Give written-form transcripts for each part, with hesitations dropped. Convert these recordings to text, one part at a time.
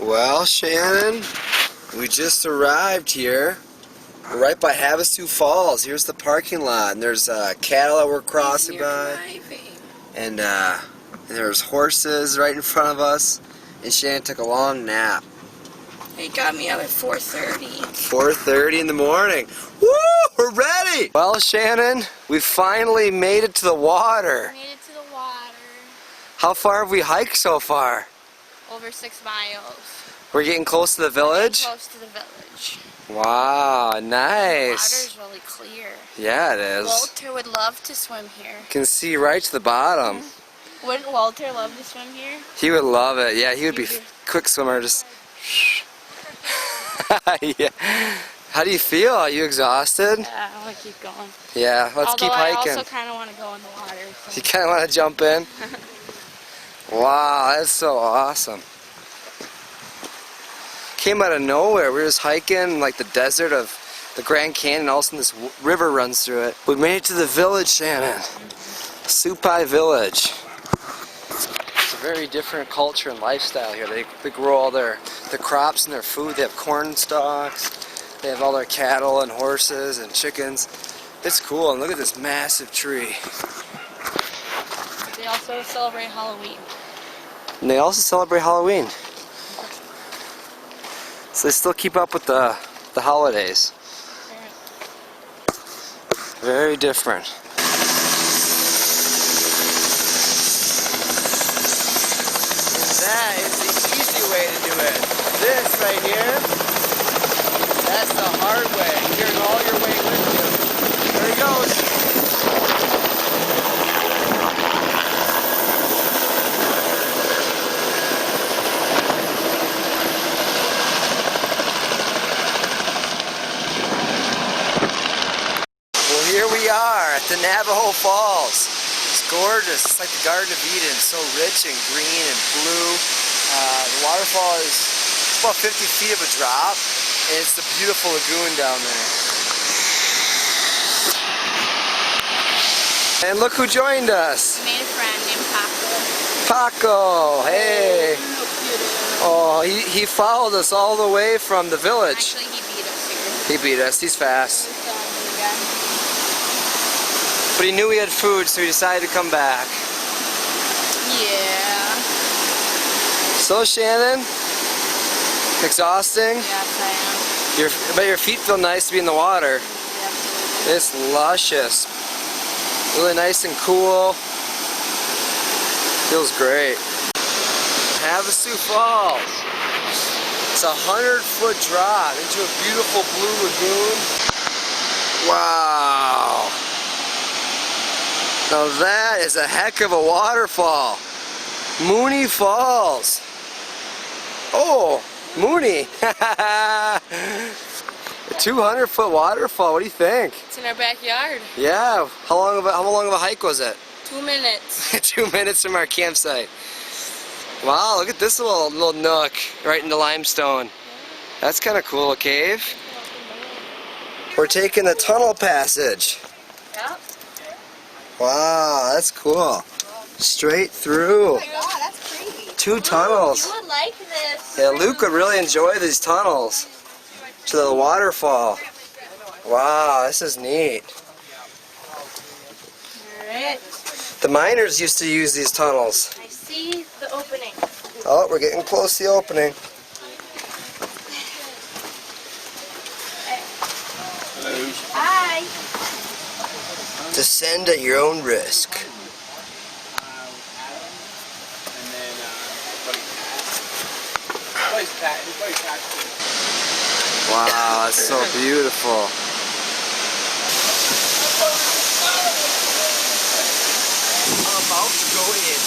Well, Shannon, we just arrived here. We're right by Havasu Falls. Here's the parking lot, and there's cattle that we're crossing by. And there's horses right in front of us. And Shannon took a long nap. He got me up at 4:30. 4:30 in the morning. Woo! We're ready! Well, Shannon, we finally made it to the water. Made it to the water. How far have we hiked so far? Over 6 miles. We're getting close to the village? Close to the village. Wow, nice. The water's really clear. Yeah, it is. Walter would love to swim here. You can see right to the bottom. Wouldn't Walter love to swim here? He would love it. Yeah, he would be a quick swimmer. Just. Yeah. How do you feel? Are you exhausted? Yeah, I want to keep going. Yeah, let's keep hiking. I also kind of want to go in the water. So. You kind of want to jump in? Wow, that's so awesome. Came out of nowhere. We were just hiking like the desert of the Grand Canyon, and all of a sudden this river runs through it. We made it to the village, Shannon. Supai village. It's a very different culture and lifestyle here. They grow all their crops and their food. They have corn stalks. They have all their cattle and horses and chickens. It's cool. And look at this massive tree. They also celebrate Halloween. And they also celebrate Halloween. So they still keep up with the holidays. Very different. That is the easy way to do it. This right here, that's the hard way. Carrying all your weight with you. There he goes. Here we are at the Navajo Falls. It's gorgeous. It's like the Garden of Eden. It's so rich and green and blue. The waterfall is about 50 feet of a drop, and it's the beautiful lagoon down there. And look who joined us. I made a friend named Paco. Paco, hey. Oh, he followed us all the way from the village. Actually, he beat us here. He beat us. He's fast. But he knew we had food, so he decided to come back. Yeah. So, Shannon, exhausting? Yes, I am. But your feet feel nice to be in the water. Yes. It's luscious. Really nice and cool. Feels great. Havasu Falls. It's a 100-foot drop into a beautiful blue lagoon. Wow. Now that is a heck of a waterfall. Mooney Falls. Oh, Mooney. A 200-foot waterfall. What do you think? It's in our backyard. Yeah. How long of a hike was it? 2 minutes. 2 minutes from our campsite. Wow, look at this little nook right in the limestone. That's kind of cool, a cave. We're taking the tunnel passage. Yep. Wow, that's cool. Straight through. Oh my God, that's crazy. 2 tunnels. You would like this. Yeah, Luke would really enjoy these tunnels to the waterfall. Wow, this is neat. Alright. The miners used to use these tunnels. I see the opening. Oh, we're getting close to the opening. Hi. Descend at your own risk. Wow, that's so beautiful. I'm about to go in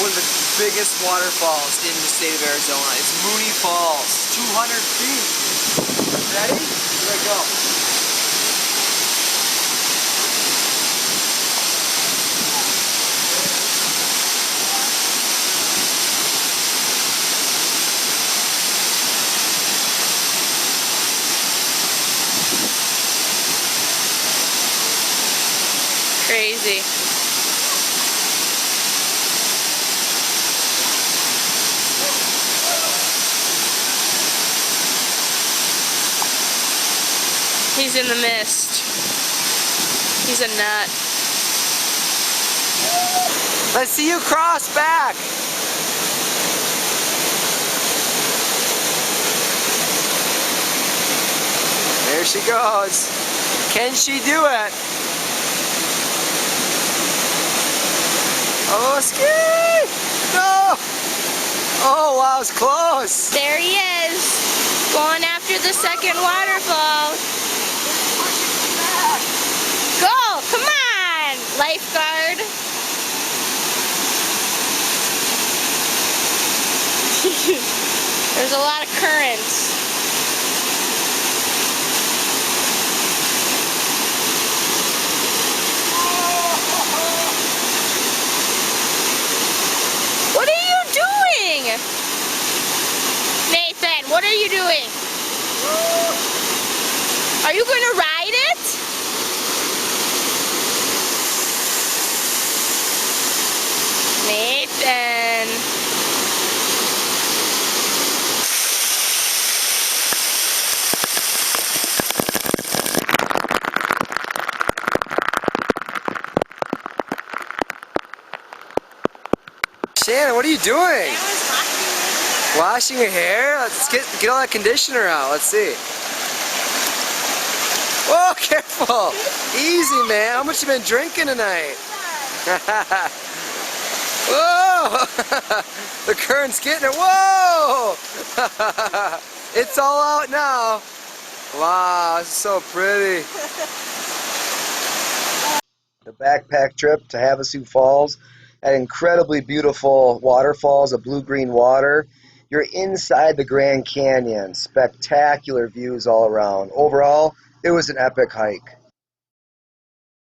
one of the biggest waterfalls in the state of Arizona. It's Mooney Falls, 200 feet. Ready? Here we go. Crazy. He's in the mist. He's a nut. Let's see you cross back. There she goes. Can she do it? Oh, ski! No! Oh, wow, it's close. There he is, going after the second waterfall. Go! Come on, lifeguard. There's a lot of currents. What are you doing? Nathan, what are you doing? Are you going to ride it? Nathan. Shannon, what are you doing? Washing your hair? Let's get all that conditioner out. Let's see. Whoa, careful. Easy, man. How much you been drinking tonight? Whoa! The current's getting it. Whoa! It's all out now. Wow, it's so pretty. The backpack trip to Havasu Falls. That incredibly beautiful waterfalls of blue-green water. You're inside the Grand Canyon. Spectacular views all around. Overall, it was an epic hike.